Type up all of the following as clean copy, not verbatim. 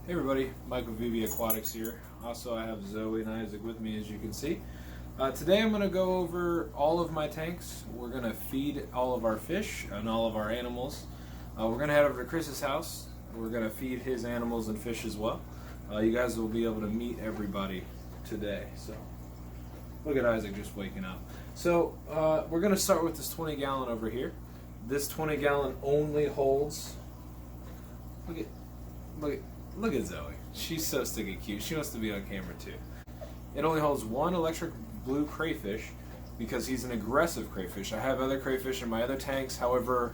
Hey everybody, Michael VB Aquatics here. Also, I have Zoe and Isaac with me, as you can see. Today I'm going to go over all of my tanks. We're going to feed all of our fish and all of our animals. We're going to head over to Chris's house. We're going to feed his animals and fish as well. You guys will be able to meet everybody today. So, look at Isaac just waking up. So, we're going to start with this 20 gallon over here. This 20 gallon only holds, Look at Zoe. She's so stinking cute. She wants to be on camera too. It only holds one electric blue crayfish because he's an aggressive crayfish. I have other crayfish in my other tanks, however,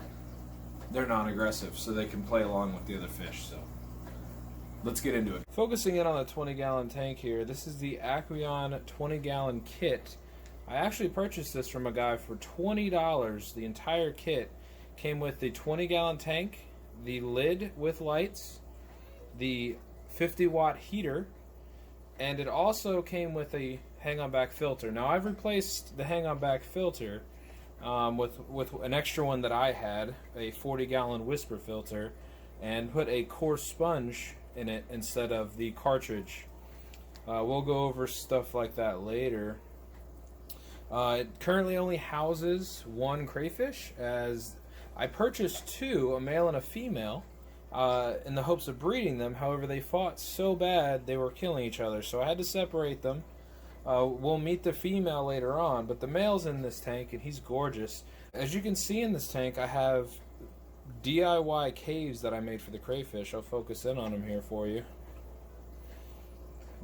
they're non-aggressive, so they can play along with the other fish. So let's get into it. Focusing in on the 20 gallon tank here, this is the Aqueon 20 gallon kit. I actually purchased this from a guy for $20. The entire kit came with the 20 gallon tank, the lid with lights, the 50-watt heater, and it also came with a hang-on-back filter. Now I've replaced the hang-on-back filter with an extra one that I had, a 40-gallon Whisper filter, and put a coarse sponge in it instead of the cartridge. We'll go over stuff like that later. It currently only houses one crayfish, as I purchased two, a male and a female, in the hopes of breeding them. However, they fought so bad they were killing each other, so I had to separate them. We'll meet the female later on, but the male's in this tank and he's gorgeous. As you can see in this tank, I have DIY caves that I made for the crayfish. I'll focus in on them here for you.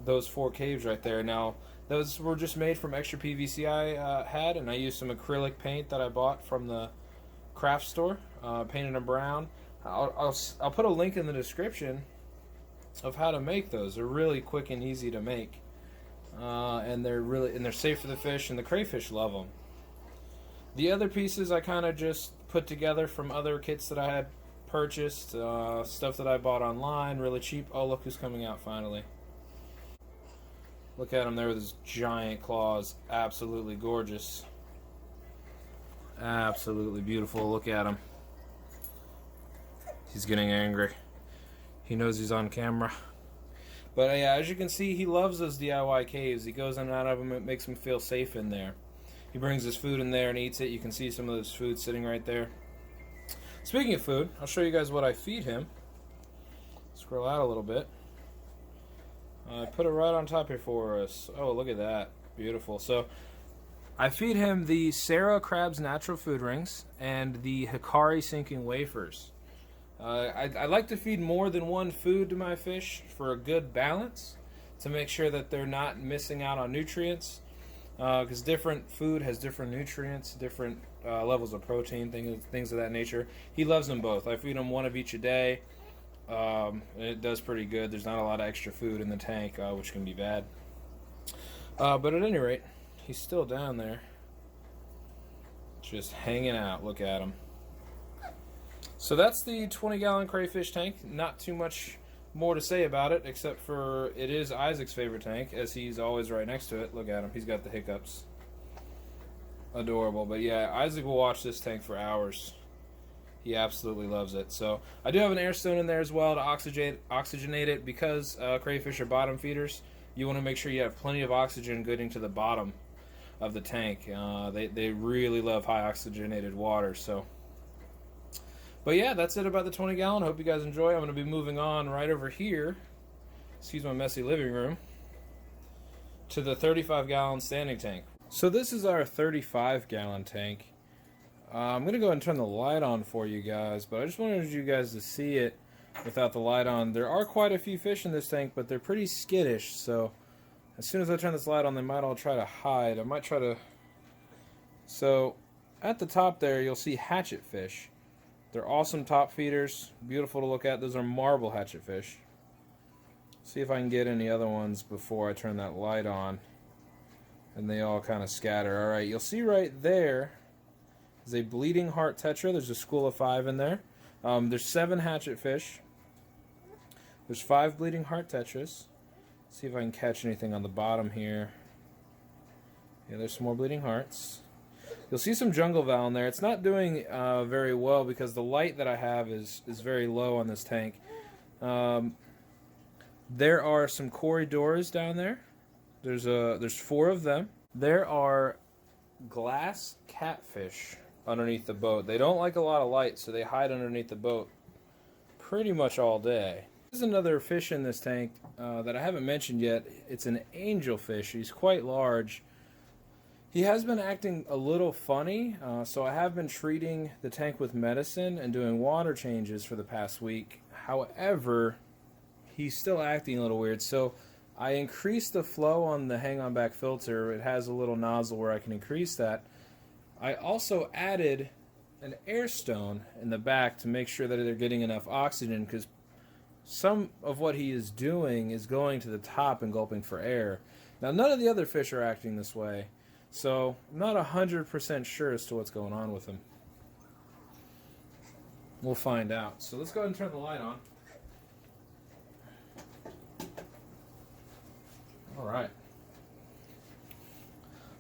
Those 4 caves right there. Now, those were just made from extra PVC I had, and I used some acrylic paint that I bought from the craft store, painted them brown. I'll put a link in the description of how to make those. They're really quick and easy to make, and they're safe for the fish, and the crayfish love them. The other pieces I kind of just put together from other kits that I had purchased, stuff that I bought online, really cheap. Oh, look who's coming out finally! Look at him there with his giant claws. Absolutely gorgeous. Absolutely beautiful. Look at him. He's getting angry. He knows he's on camera. But yeah, as you can see, he loves those DIY caves. He goes in and out of them. It makes him feel safe in there. He brings his food in there and eats it. You can see some of his food sitting right there. Speaking of food, I'll show you guys what I feed him. Scroll out a little bit. I put it right on top here for us. Oh, look at that. Beautiful. So I feed him the Sarah Krabs Natural Food Rings and the Hikari Sinking Wafers. I like to feed more than one food to my fish for a good balance, to make sure that they're not missing out on nutrients, because different food has different nutrients, different levels of protein, things of that nature. He loves them both. I feed him one of each a day. It does pretty good. There's not a lot of extra food in the tank, which can be bad. But at any rate, he's still down there, just hanging out. Look at him. So that's the 20 gallon crayfish tank. Not too much more to say about it, except for it is Isaac's favorite tank, as he's always right next to it. Look at him. He's got the hiccups. Adorable. But yeah, Isaac will watch this tank for hours. He absolutely loves it. So I do have an air stone in there as well to oxygenate it, because crayfish are bottom feeders. You want to make sure you have plenty of oxygen getting to the bottom of the tank. They really love high oxygenated water. So, but yeah, that's it about the 20 gallon. Hope you guys enjoy. I'm going to be moving on right over here, excuse my messy living room, to the 35 gallon standing tank. So this is our 35 gallon tank. I'm going to go ahead and turn the light on for you guys, but I just wanted you guys to see it without the light on. There are quite a few fish in this tank, but they're pretty skittish, so as soon as I turn this light on, they might all try to hide. I might try to... So, at the top there, you'll see hatchet fish. They're awesome top feeders, beautiful to look at. Those are marble hatchet fish. See if I can get any other ones before I turn that light on. And they all kind of scatter. Alright, you'll see right there is a bleeding heart tetra. There's a school of 5 in there. There's 7 hatchet fish. There's 5 bleeding heart tetras. See if I can catch anything on the bottom here. Yeah, there's some more bleeding hearts. You'll see some jungle val in there. It's not doing very well because the light that I have is very low on this tank. There are some corridors down there. There's 4 of them. There are glass catfish underneath the boat. They don't like a lot of light, so they hide underneath the boat pretty much all day. There's another fish in this tank that I haven't mentioned yet. It's an angelfish. He's quite large. He has been acting a little funny, so I have been treating the tank with medicine and doing water changes for the past week. However, he's still acting a little weird, so I increased the flow on the hang-on back filter. It has a little nozzle where I can increase that. I also added an air stone in the back to make sure that they're getting enough oxygen, because some of what he is doing is going to the top and gulping for air. Now, none of the other fish are acting this way, so I'm not 100% sure as to what's going on with him. We'll find out. So let's go ahead and turn the light on. Alright.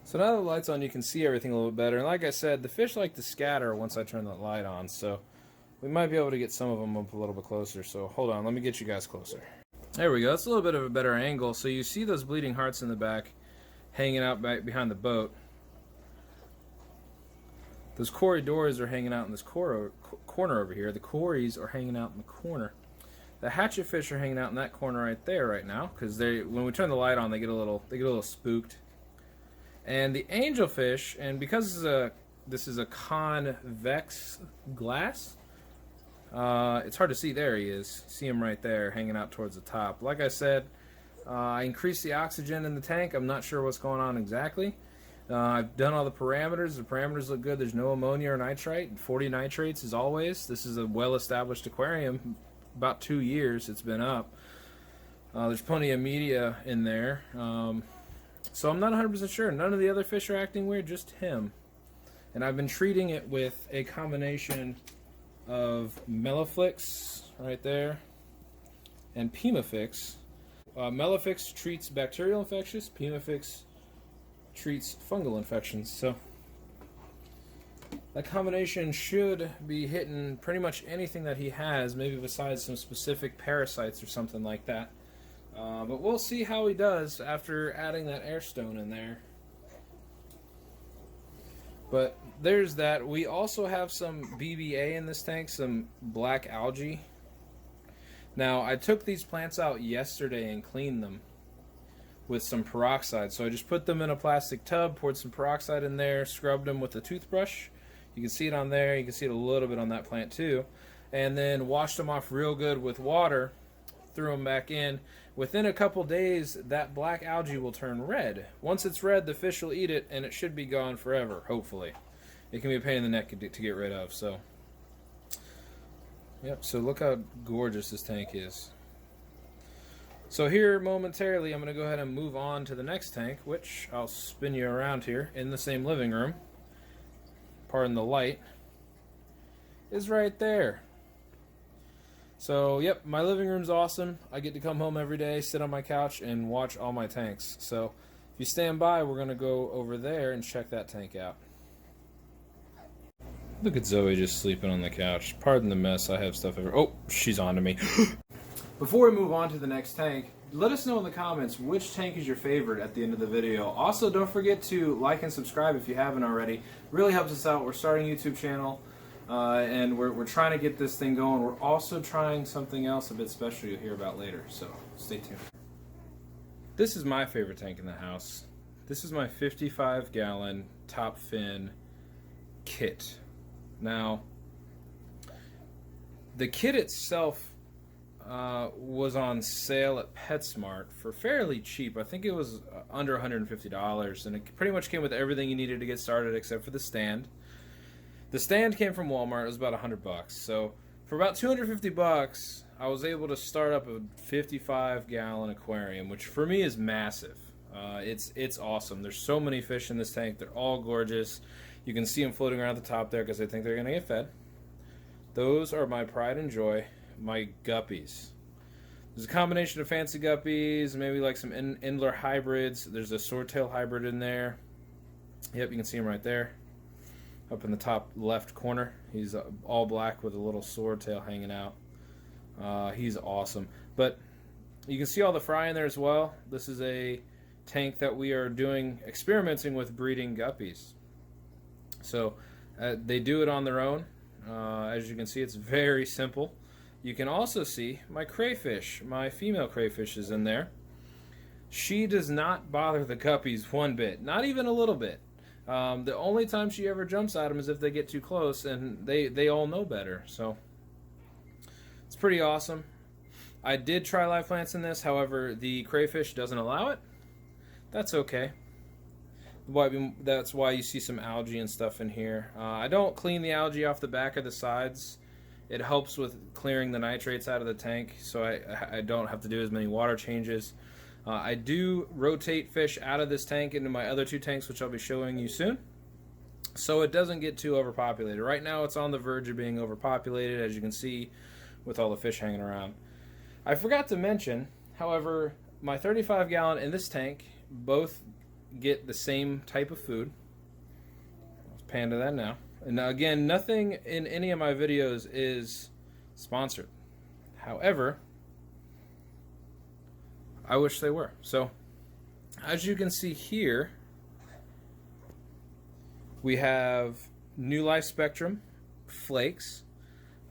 So now the light's on, you can see everything a little better. And like I said, the fish like to scatter once I turn the light on, so we might be able to get some of them up a little bit closer. So hold on, let me get you guys closer. There we go. That's a little bit of a better angle. So you see those bleeding hearts in the back hanging out back behind the boat. Those corridors are hanging out in this corner over here. The cories are hanging out in the corner. The hatchet fish are hanging out in that corner right there right now, because when we turn the light on, they get a little spooked. And the angelfish, and because this is a convex glass, it's hard to see. There he is. See him right there, hanging out towards the top. Like I said, I increased the oxygen in the tank. I'm not sure what's going on exactly. I've done all the parameters. The parameters look good. There's no ammonia or nitrite. 40 nitrates as always. This is a well-established aquarium. About 2 years it's been up. There's plenty of media in there. So I'm not 100% sure. None of the other fish are acting weird, just him. And I've been treating it with a combination of Melafix right there and Pimafix. Melafix treats bacterial infections. Pimafix treats fungal infections. So that combination should be hitting pretty much anything that he has, maybe besides some specific parasites or something like that. But we'll see how he does after adding that air stone in there. But there's that. We also have some BBA in this tank, some black algae. Now, I took these plants out yesterday and cleaned them with some peroxide. So I just put them in a plastic tub, poured some peroxide in there, scrubbed them with a toothbrush. You can see it on there. You can see it a little bit on that plant too. And then washed them off real good with water, threw them back in. Within a couple days, that black algae will turn red. Once it's red, the fish will eat it, and it should be gone forever, hopefully. It can be a pain in the neck to get rid of, so. Yep, so look how gorgeous this tank is. So here, momentarily, I'm going to go ahead and move on to the next tank, which I'll spin you around here in the same living room. Pardon the light. Is right there. So, yep, my living room's awesome. I get to come home every day, sit on my couch, and watch all my tanks. So, if you stand by, we're going to go over there and check that tank out. Look at Zoe just sleeping on the couch. Pardon the mess, I have stuff everywhere. Oh, she's on to me. Before we move on to the next tank, let us know in the comments which tank is your favorite at the end of the video. Also, don't forget to like and subscribe if you haven't already. Really helps us out. We're starting a YouTube channel. And we're trying to get this thing going. We're also trying something else a bit special you'll hear about later, so stay tuned. This is my favorite tank in the house. This is my 55-gallon top fin kit. Now, the kit itself was on sale at PetSmart for fairly cheap. I think it was under $150, and it pretty much came with everything you needed to get started except for the stand. The stand came from Walmart. It was about $100. So for about $250, I was able to start up a 55-gallon aquarium, which for me is massive. It's awesome. There's so many fish in this tank. They're all gorgeous. You can see them floating around the top there because I think they're going to get fed. Those are my pride and joy, my guppies. There's a combination of fancy guppies, maybe like some Endler hybrids. There's a swordtail hybrid in there. Yep, you can see him right there. Up in the top left corner. He's all black with a little swordtail hanging out. He's awesome. But You can see all the fry in there as well. This is a tank that we are experimenting with breeding guppies. So they do it on their own. As you can see, it's very simple. You can also see my crayfish. My female crayfish is in there. She does not bother the guppies one bit, not even a little bit. The only time she ever jumps at them is if they get too close, and they all know better. So it's pretty awesome. I did try live plants in this, however, the crayfish doesn't allow it. That's okay. That's why you see some algae and stuff in here. I don't clean the algae off the back or the sides. It helps with clearing the nitrates out of the tank, so I don't have to do as many water changes. I do rotate fish out of this tank into my other 2 tanks, which I'll be showing you soon, so it doesn't get too overpopulated. Right now it's on the verge of being overpopulated, as you can see, with all the fish hanging around. I forgot to mention, however, my 35-gallon and this tank both get the same type of food. Let's pan to that now. And now, again, nothing in any of my videos is sponsored. However, I wish they were. So, as you can see here, we have New Life Spectrum flakes,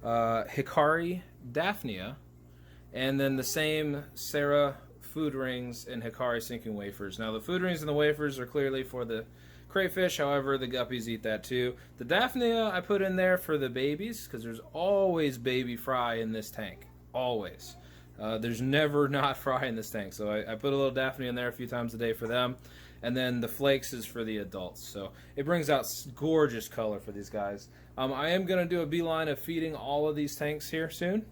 Hikari Daphnia, and then the same Sarah food rings and Hikari sinking wafers. Now, the food rings and the wafers are clearly for the crayfish, however, the guppies eat that too. The Daphnia I put in there for the babies, because there's always baby fry in this tank. Always. There's never not fry in this tank, so I put a little Daphnia in there a few times a day for them. And then the flakes is for the adults, so it brings out gorgeous color for these guys. I am going to do a beeline of feeding all of these tanks here soon.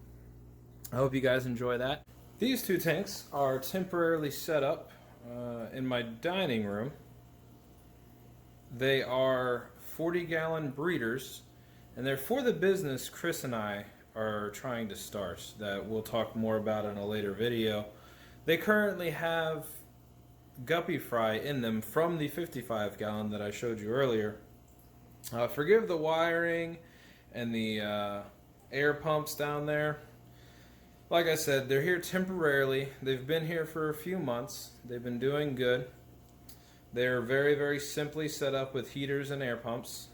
I hope you guys enjoy that. These 2 tanks are temporarily set up in my dining room. They are 40-gallon breeders, and they're for the business Chris and I are trying to start, that we'll talk more about in a later video. They currently have guppy fry in them from the 55-gallon that I showed you earlier. Forgive the wiring and the air pumps down there. Like I said, they're here temporarily. They've been here for a few months. They've been doing good. They're very, very simply set up with heaters and air pumps.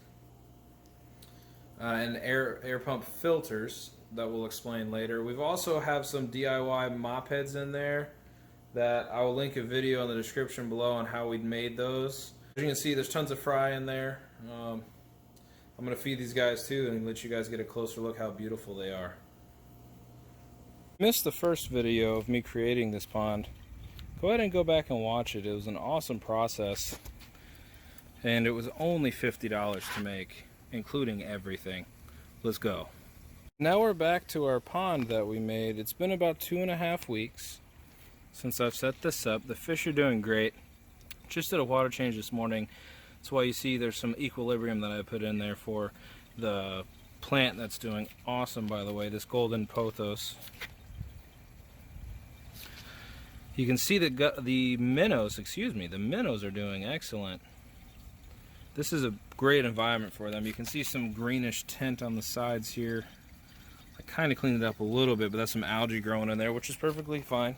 And air pump filters that we'll explain later. We've also have some DIY mop heads in there that I will link a video in the description below on how we made those. As you can see, there's tons of fry in there. I'm going to feed these guys too and let you guys get a closer look how beautiful they are. Missed the first video of me creating this pond. Go ahead and go back and watch it. It was an awesome process, and it was only $50 to make, including everything. Let's go. Now we're back to our pond that we made. It's been about 2.5 weeks since I've set this up. The fish are doing great. Just did a water change this morning. That's why you see there's some equilibrium that I put in there for the plant that's doing awesome, by the way, this golden pothos. You can see the minnows, the minnows are doing excellent. This is a great environment for them. You can see some greenish tint on the sides here. I kind of cleaned it up a little bit, but that's some algae growing in there, which is perfectly fine.